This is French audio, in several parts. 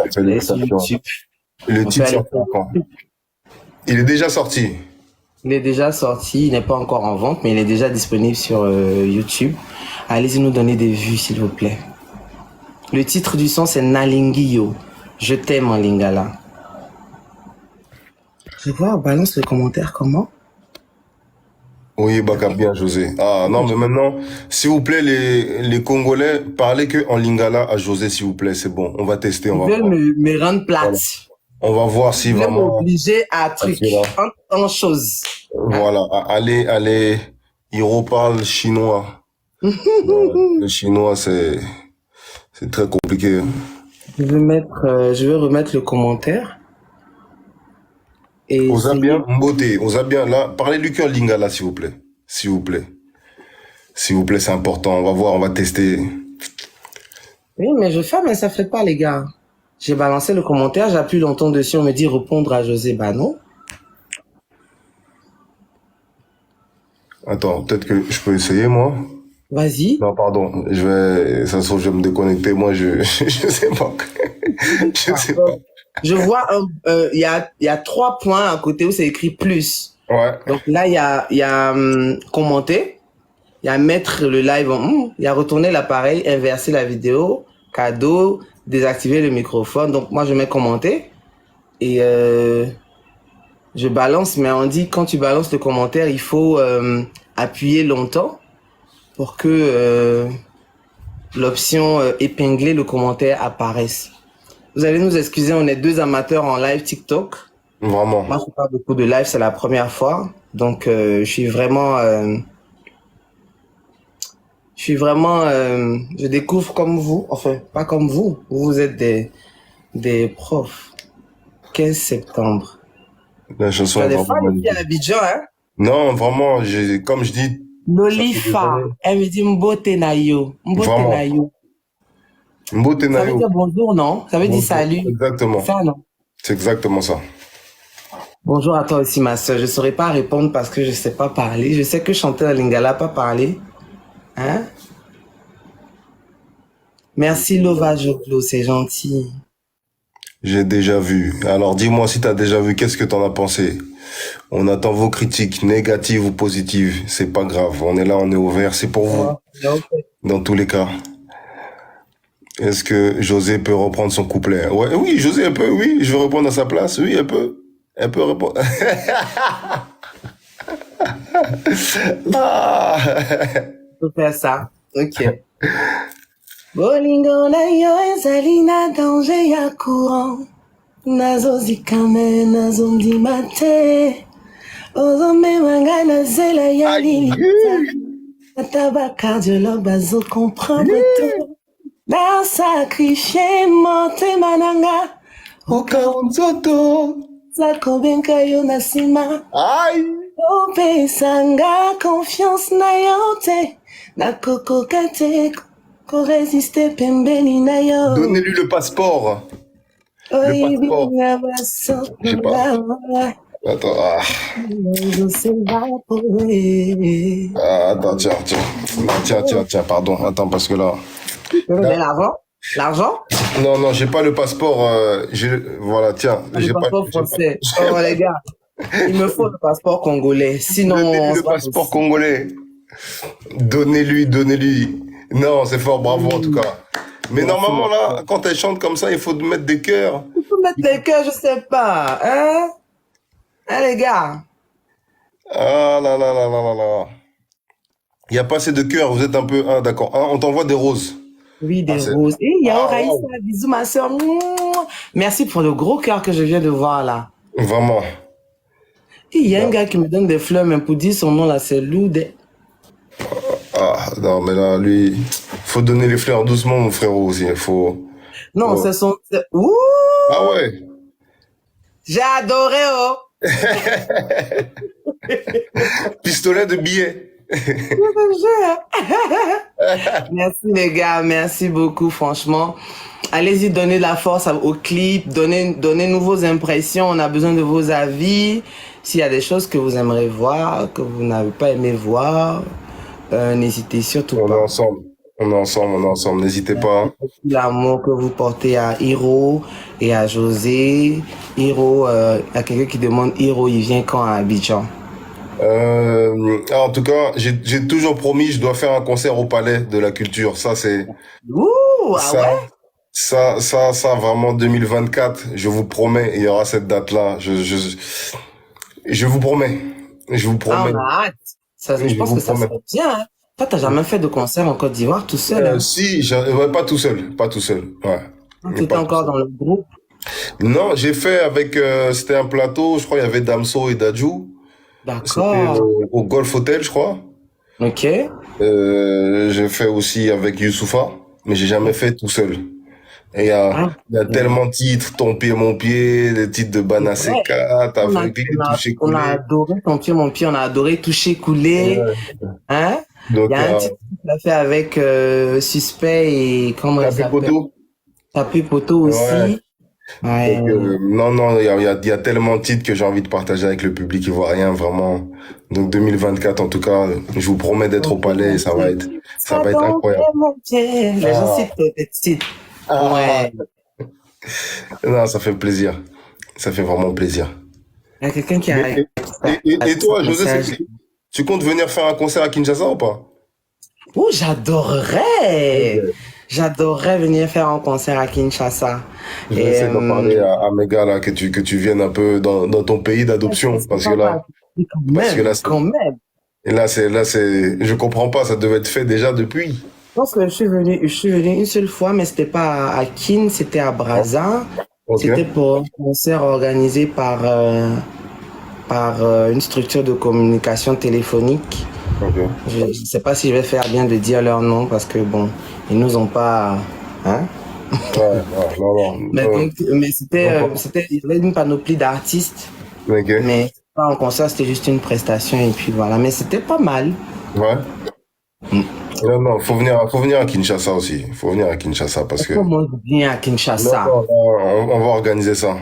Super, aller sur félicitations. YouTube. Et le On peut titre aller sortira quand? Il est déjà sorti. Il est déjà sorti, il n'est pas encore en vente, mais il est déjà disponible sur YouTube. Allez-y nous donner des vues, s'il vous plaît. Le titre du son, c'est Nalingiyo. Je t'aime en lingala. Je vois, balance le commentaire, comment? Oui, Baka, bien, José. Ah, non, mais maintenant, s'il vous plaît, les Congolais, parlez que en lingala à José, s'il vous plaît, c'est bon. On va tester, on Ils va veulent voir. me rendre Voilà. plate. On va voir si Ils veulent vraiment, m'obliger à parce que truc, là, en chose. Hein? voilà, allez, Hiro parle chinois. Ouais, le chinois, c'est très compliqué. Je vais remettre le commentaire. Et Osa bien, essayer. Mbote, osa bien, là, parlez-lui qu'en lingala, s'il vous plaît. S'il vous plaît. S'il vous plaît, c'est important. On va voir, on va tester. Oui, mais je fais, mais ça fait pas, les gars. J'ai balancé le commentaire, j'appuie longtemps dessus, on me dit répondre à José. Bah non. Attends, peut-être que je peux essayer, moi. Vas-y. Non, pardon, ça se trouve, je vais me déconnecter. Moi, je sais pas. Je sais pas. Je vois il y a 3 points à côté où c'est écrit plus. Ouais. Donc là, il y a commenter, il y a mettre le live il y a retourner l'appareil, inverser la vidéo, cadeau, désactiver le microphone. Donc moi, je mets commenter et je balance, mais on dit quand tu balances le commentaire, il faut appuyer longtemps pour que l'option épingler le commentaire apparaisse. Vous allez nous excuser, on est 2 amateurs en live TikTok. Vraiment. Moi, je fais pas beaucoup de live, c'est la première fois. Donc, je suis vraiment... je découvre comme vous. Enfin, pas comme vous. Vous êtes des profs. 15 septembre. La Tu chanson as est des vraiment fans ici magnifique. à Abidjan, hein? Non, vraiment, comme je dis, ça fait des Lolifa. années. Elle me dit Mbote Nayo. Mbote Vraiment. Nayo. Mbote Ça veut Nayo. dire bonjour, non? Ça veut dire Bonjour. salut. Exactement. Ça, non? C'est exactement ça. Bonjour à toi aussi, ma soeur. Je ne saurais pas répondre parce que je ne sais pas parler. Je sais que chanter en lingala, pas parler. Hein? Merci Lova Joglo, c'est gentil. J'ai déjà vu. Alors dis-moi si t'as déjà vu, qu'est-ce que t'en as pensé? On attend vos critiques, négatives ou positives. C'est pas grave. On est là, on est ouvert. C'est pour vous. Dans tous les cas. Est-ce que José peut reprendre son couplet? Ouais, oui, José, elle peut, oui. Je vais répondre à sa place. Oui, elle peut. Elle peut répondre. Ah. Je peux faire ça. Ok. Bolingo na yo ezali na danger ya courant. Nazozikame nazondima te. Ozomema ngai na zela ya lilita. Ata ba cardiologue bazo comprendre tout. Na sacrifié motema nanga. Okaonzoto. Zakobenka yo na nsima. Aïe. Opesanga confiance na yo te. Nakokoka te ko résister pembeni na yo. Donnez-lui le passeport. Le passeport. Je sais pas. Attends. Attends, tiens. Pardon. Attends, parce que là. L'argent? Non, j'ai pas le passeport. Voilà, tiens. Le passeport français. Oh, les gars. Il me faut le passeport congolais. Sinon. Donnez-lui le passeport congolais. Donnez-lui. Non, c'est fort, bravo en tout cas. Mais normalement, là, quand elle chante comme ça, il faut mettre des cœurs. Il faut mettre des cœurs, je sais pas. Hein, les gars? Ah là. Il n'y a pas assez de cœurs, vous êtes un peu... Ah, d'accord. Ah, on t'envoie des roses. Oui, des roses. Et il y a Oraïssa, bisous ma soeur. Merci pour le gros cœur que je viens de voir là. Vraiment. Et il y a un gars qui me donne des fleurs, mais pour dire son nom là, c'est Loudé. Ah, non, mais là, lui, faut donner les fleurs doucement, mon frérot, aussi. Il faut... Non, c'est son... Ouh! Ah ouais? J'ai adoré, oh! Pistolet de billets. Merci les gars, merci beaucoup, franchement. Allez-y, donnez de la force au clip, donnez-nous vos impressions, on a besoin de vos avis. S'il y a des choses que vous aimeriez voir, que vous n'avez pas aimé voir, n'hésitez surtout pas. On est ensemble. On est ensemble. N'hésitez pas. L'amour que vous portez à Hiro et à José. Hiro, il y a quelqu'un qui demande Hiro, il vient quand à Abidjan? En tout cas, j'ai toujours promis, je dois faire un concert au Palais de la Culture. Ça, c'est Ouh, ah ça, ouais? ça, vraiment 2024. Je vous promets, il y aura cette date-là. Je vous promets, je vous Ah, promets, on a hâte. Je je pense vous que ça promets. serait bien, hein. Toi, t'as jamais fait de concert en Côte d'Ivoire tout seul, hein? Si, ouais, pas tout seul, pas tout seul. Ouais, Tu étais pas tout encore seul. dans le groupe. Non, j'ai fait avec, c'était un plateau. Je crois il y avait Damso et Dadju. C'était D'accord. au Golf Hotel, je crois. Ok. J'ai fait aussi avec Youssoupha, mais j'ai jamais fait tout seul. Et Ah, il y a tellement de titres, Ton pied, mon pied, les titres de c'est vrai. Banaseka, T'aveuglé, Touché On a coulé. adoré ton pied, mon pied. On a adoré toucher, couler. Ouais. Hein? Il y Donc, a un titre que tu as fait avec Suspect et comment il Tapé s'appelle? Poto. Tapé Poteau Ouais. aussi. Ouais. Donc, non, non, il y a tellement de titres que j'ai envie de partager avec le public ivoirien, vraiment. Donc, 2024, en tout cas, je vous promets d'être Mon au pied, palais et mon pied. ça Ça va être donc incroyable. est mon pied. Les gens Ah, citent des titres. ah, Ouais. non, ça fait plaisir. Ça fait vraiment plaisir. Il y a quelqu'un qui Mais, a et laissé toi, un José, message. tu comptes venir faire un concert à Kinshasa ou pas? Oh, j'adorerais. Ok. J'adorerais venir faire un concert à Kinshasa. Je vais Et essayer d'en parler à mes gars là, que tu viennes un peu dans ton pays d'adoption, c'est pas mal. parce que là, Quand même. là, je comprends pas, ça devait être fait déjà depuis. Je pense que je suis venu une seule fois, mais c'était pas à Kin, c'était à Hein. Brazza. Ok, C'était pour un concert organisé par une structure de communication téléphonique. ok. Je ne sais pas si je vais faire bien de dire leur nom parce que bon, ils nous ont pas, hein. Ouais, ouais, non, non. Mais J'entends. il y avait une panoplie d'artistes, Ok, mais pas un concert, c'était juste une prestation et puis voilà. Mais c'était pas mal. ouais. Mm. Non, non, faut venir à Kinshasa aussi. Faut venir à Kinshasa parce Est-ce que. qu'on mange bien à Non, Kinshasa? non, non, on va organiser ça.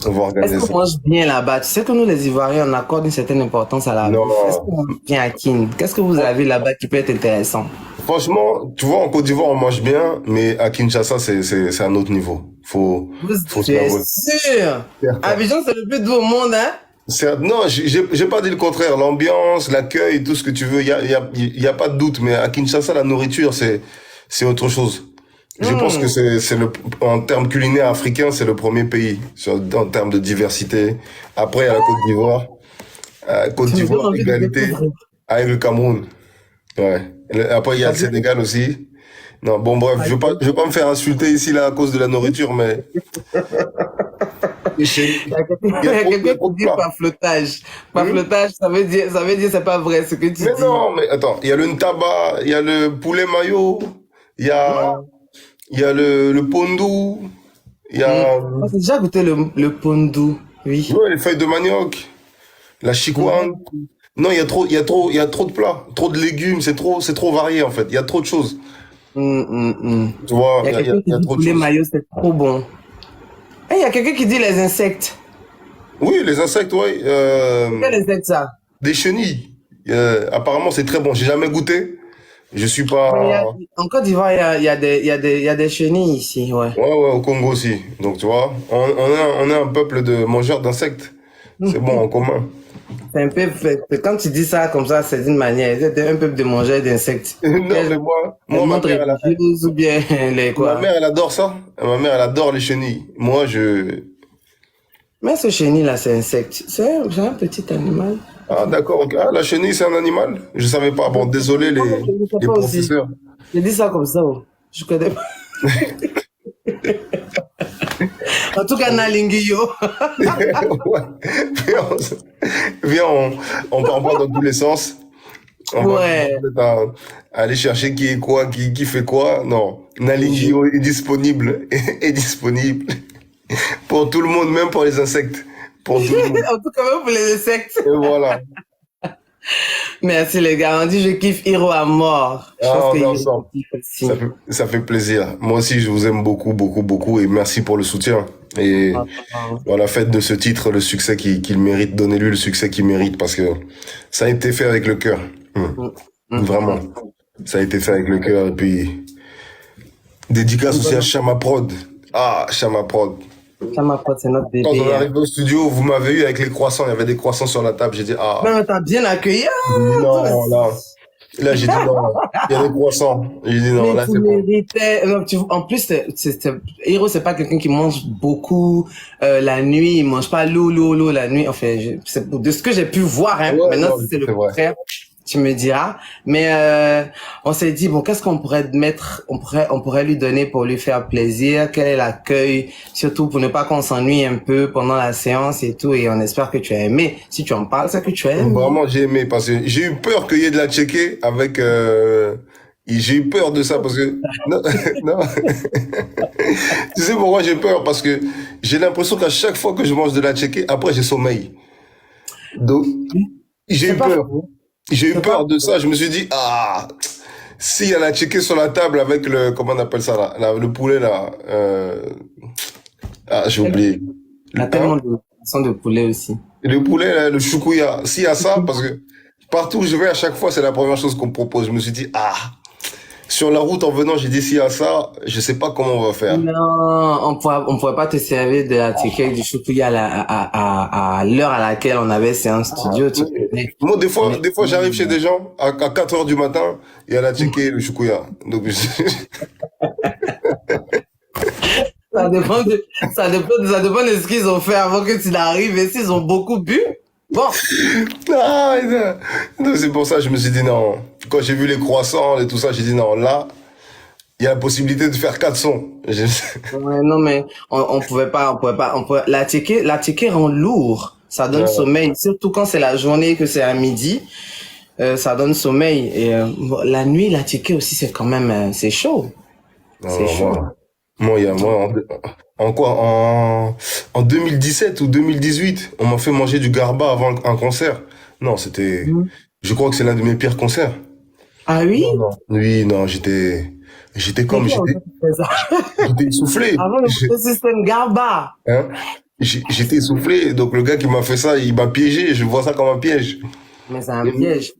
On va Est-ce organiser qu'on ça. mange bien là-bas? Tu sais que nous, les Ivoiriens, on accorde une certaine importance à la bouffe. Est-ce Non. qu'on mange bien à Kin? Qu'est-ce que vous avez là-bas qui peut être intéressant? Franchement, tu vois, en Côte d'Ivoire, on mange bien, mais à Kinshasa, c'est un autre niveau. Faut se Tu es l'avouer. sûr? Certain. Abidjan, c'est le plus doux au monde, hein? Non, j'ai pas dit le contraire. L'ambiance, l'accueil, tout ce que tu veux, il y a pas de doute. Mais à Kinshasa, la nourriture, c'est autre chose. Je pense que Hmm. en termes culinaires africains, c'est le premier pays en termes de diversité. Après, il y a la Côte d'Ivoire. Côte Tu me donnes d'Ivoire, envie de égalité découvrir. avec le Cameroun. Ouais. Après, il y a le Sénégal aussi. Non, bon, bref, je veux pas me faire insulter ici, là, à cause de la nourriture, mais Il y a quelqu'un il y a il y a il y quelqu'un a trop qui de dit plats. paflotage. Hmm. Paflotage, ça veut dire c'est pas vrai ce que tu Mais dis. non, mais attends, il y a le ntaba, il y a le poulet mayo, il y a, Hmm. il y a le pondou, il y Hmm. a, Moi, j'ai déjà goûté le pondu. Oui. ouais, les feuilles de manioc, la chikwang. Hmm. Non, il y a trop de plats, trop de légumes, c'est trop varié, en fait. Il y a trop de choses. Hmm, hmm, hmm. Tu vois, Il y a quelqu'un il qui y a dit trop de poulet choses. mayo, c'est trop bon. Et il y a quelqu'un qui dit les insectes. Oui, les insectes, ouais, Quel insecte ça? des chenilles. Apparemment, c'est très bon. J'ai jamais goûté. Je suis Mais pas, en Côte d'Ivoire, il y a des chenilles ici, ouais. ouais, ouais, au Congo aussi. Donc, tu vois, on est un peuple de mangeurs d'insectes. C'est bon en commun. C'est un peu, quand tu dis ça comme ça, c'est d'une manière, c'est un peuple de mangeurs d'insectes. Non, Quel mais les ma montres mère, religieuses ou bien les ma quoi? mère, elle adore ça. Ma mère, elle adore les chenilles. Moi, Mais ce chenille-là, c'est insecte. C'est un petit animal. ah, d'accord, ok. Ah, la chenille, c'est un animal? Je savais pas. Bon, désolé, Non, je ne sais les pas aussi. professeurs. Je dis ça comme ça. Oh. Je connais pas. En tout cas, Nalinguyo. Ouais. Viens, on part pas dans tous les sens. On va Ouais. peut-être aller chercher qui est quoi, qui fait quoi. Non. Je- Nalingio est disponible, est disponible pour tout le monde, même pour les insectes. Pour tout le monde. En tout cas, même pour les insectes. Et voilà. Merci les gars. On dit je kiffe Hiro à mort. Je pense Ah, que on est Hiro ensemble. kiffe aussi. Ça fait plaisir. Moi aussi, je vous aime beaucoup, beaucoup, beaucoup. Et merci pour le soutien. Et voilà, faites de ce titre le succès qu'il mérite. Donnez-lui le succès qu'il mérite parce que ça a été fait avec le cœur. Mm, mm, Vraiment. mm. Ça a été fait avec le cœur. Et puis, dédicace aussi à Chama Prod. Ah, Chama Prod. Chama Prod, c'est notre Quand bébé. on est arrivé au studio, vous m'avez eu avec les croissants. Il y avait des croissants sur la table. J'ai dit, ah. Non, t'as bien accueilli. Non, là. Là, j'ai dit non. Il y a des croissants. J'ai dit non, mais là, tu c'est bon. méritais. Non, en plus, Hiro, c'est pas quelqu'un qui mange beaucoup la nuit. Il mange pas l'eau la nuit. Enfin, de ce que j'ai pu voir, hein. Ouais, Maintenant, non, si c'est le c'est vrai. contraire, tu me diras. Mais on s'est dit, bon, qu'est-ce qu'on pourrait mettre, on pourrait lui donner pour lui faire plaisir. Quel est l'accueil, surtout pour ne pas qu'on s'ennuie un peu pendant la séance et tout. Et on espère que tu as aimé. Si tu en parles, c'est que tu as aimé. Vraiment, j'ai aimé parce que j'ai eu peur qu'il y ait de la checker avec. J'ai eu peur de ça parce que. Non, non. Tu sais pourquoi j'ai peur? Parce que j'ai l'impression qu'à chaque fois que je mange de la checker, après j'ai sommeil. Donc, j'ai eu peur. J'ai eu peur de ça. Je me suis dit, ah, s'il y a la checker sur la table avec le. Comment on appelle ça là, le poulet là. Ah, j'ai oublié. Il y a tellement de façons de poulet aussi. Et le poulet, là, le choukouya, s'il y a ça, parce que partout où je vais, à chaque fois, c'est la première chose qu'on me propose. Je me suis dit, ah, sur la route en venant, j'ai dit, s'il y a ça, je sais pas comment on va faire. Non, on pourrait pas te servir de la ticket du choukouya à l'heure à laquelle on avait séance studio. Moi, des fois, j'arrive chez des gens à 4 heures du matin, il y a la ticket, le choukouya. Donc, ça dépend de ce qu'ils ont fait avant que tu n'arrives. Et s'ils ont beaucoup bu, bon. Ah, non, c'est pour ça que je me suis dit non. Quand j'ai vu les croissants et tout ça, j'ai dit non, là, il y a la possibilité de faire 4 sons. Ouais, non, mais on pouvait pas. La ticket rend lourd. Ça donne sommeil. Surtout quand c'est la journée, que c'est à midi. Ça donne sommeil. Et la nuit, la ticket aussi, c'est quand même, c'est chaud. C'est chaud. Moi, en 2017 ou 2018, on m'a fait manger du garba avant un concert. Non, c'était, je crois que c'est l'un de mes pires concerts. Ah oui? Oui, non, j'étais essoufflé. Avant le système garba. Hein? J'étais essoufflé, donc le gars qui m'a fait ça, il m'a piégé, je vois ça comme un piège. Mais c'est un piège.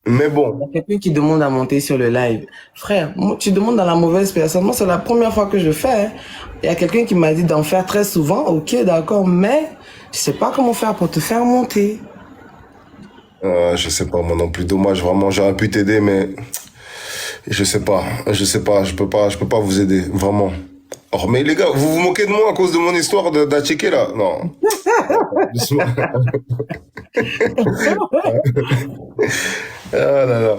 Mais bon. Il y a quelqu'un qui demande à monter sur le live. Frère, tu demandes à la mauvaise personne. Moi, c'est la première fois que je fais. Hein. Il y a quelqu'un qui m'a dit d'en faire très souvent. Ok, d'accord, mais je sais pas comment faire pour te faire monter. Je sais pas, moi non plus. Dommage, vraiment, j'aurais pu t'aider, mais je sais pas, je peux pas vous aider, vraiment. Oh, mais les gars, vous vous moquez de moi à cause de mon histoire d'Acheké, là? Non. Ah là là.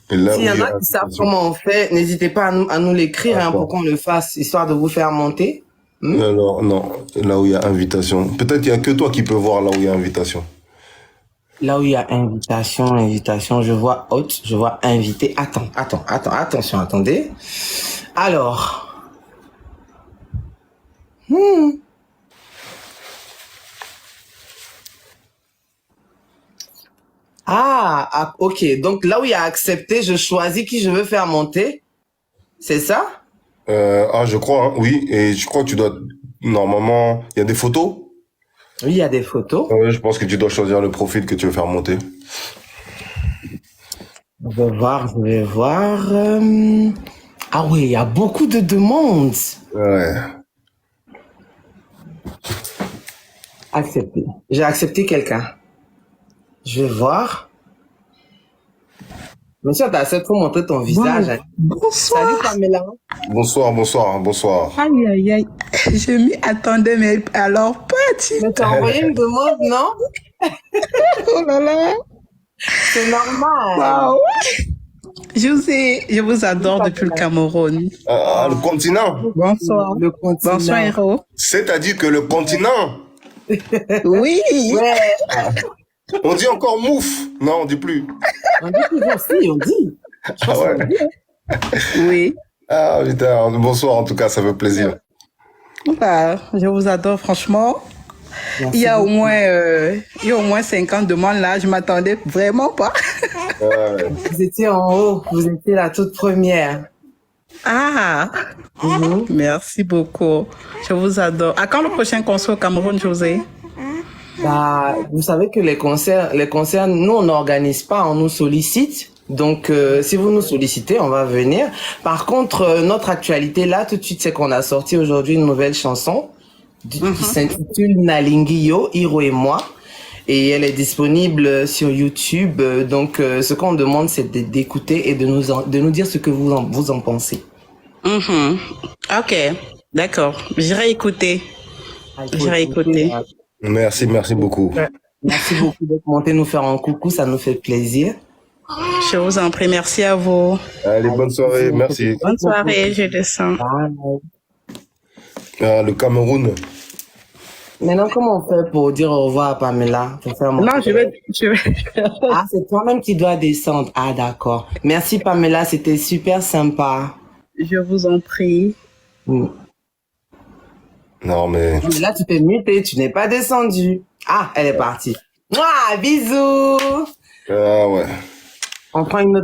S'il y en a qui savent comment on fait, n'hésitez pas à nous l'écrire hein, pour qu'on le fasse, histoire de vous faire monter. Alors, non, là où il y a invitation. Peut-être qu'il n'y a que toi qui peux voir là où il y a invitation. Là où il y a invitation, je vois hôte, je vois invité. Attention, attendez. Alors. Ah, ok. Donc là où il y a accepté, je choisis qui je veux faire monter. C'est ça? Je crois, hein, oui. Et je crois que tu dois... Normalement, il y a des photos? Oui, il y a des photos. Oui, je pense que tu dois choisir le profil que tu veux faire monter. Je vais voir. Ah oui, il y a beaucoup de demandes. Ouais. Accepté. J'ai accepté quelqu'un. Je vais voir. Monsieur, t'acceptes pour montrer ton visage. Hein. Bonsoir. Salut Pamela. Bonsoir. Aïe. Je m'y attendais, mais alors pas tu. Mais t'as envoyé une demande, non? Oh là là. C'est normal. Wow. Je vous adore depuis le Cameroun. Le continent. Bonsoir. Le continent. Bonsoir, Hiro. C'est-à-dire que le continent. Oui. Ouais. On dit encore mouf. Non, on dit plus. On dit toujours si, on dit. Ah ouais. Oui. Ah putain, bonsoir en tout cas, ça fait plaisir. Bah, je vous adore franchement. Merci il y a au moins 50 demandes là, je m'attendais vraiment pas. Vous étiez en haut, vous étiez la toute première. Ah, merci beaucoup. Je vous adore. À quand le prochain concert au Cameroun, José? Bah, vous savez que les concerts, nous on n'organise pas, on nous sollicite. Donc, si vous nous sollicitez, on va venir. Par contre, notre actualité là, tout de suite, c'est qu'on a sorti aujourd'hui une nouvelle chanson qui s'intitule Nalingiyo, Hiro et moi. Et elle est disponible sur YouTube. Donc, ce qu'on demande, c'est d'écouter et de nous dire ce que vous en pensez. Ok, d'accord. J'irai écouter. J'irai écouter. Merci beaucoup. Merci beaucoup d'être monté nous faire un coucou, ça nous fait plaisir. Je vous en prie, merci à vous. Allez, bonne soirée, merci. Bonne soirée, je descends. Le Cameroun. Maintenant, comment on fait pour dire au revoir à Pamela? Non, je vais. Ah, c'est toi-même qui dois descendre. Ah, d'accord. Merci Pamela, c'était super sympa. Je vous en prie. Non, mais Là, tu t'es muté, tu n'es pas descendu. Ah, elle est partie. Bisous. ah ouais. On prend une autre.